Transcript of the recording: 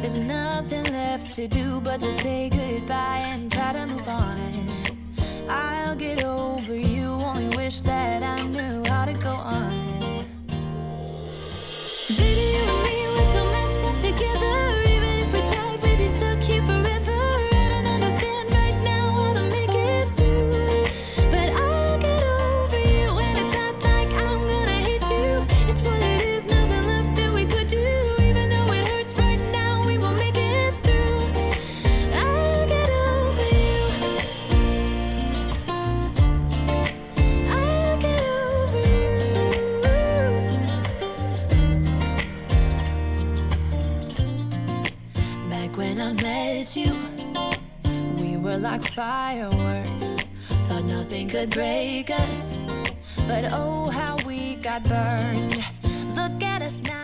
There's nothing left to do but to say goodbye and try to move on. I'll get over you, only wish that I knew how to go on. Baby, you and me, we're so messed up together. Even if we tried, we'd be stuck here forever. I don't understand right now how to make it through, but I'll get over you, and it's not like I'm gonna hate you. It's what it is, nothing left that we could do. Even though it hurts right now, we will make it through. I'll get over you. I'll get over you. Back when I met you, we were like fireworks. Thought nothing could break us, but oh how we got burned. Look at us now.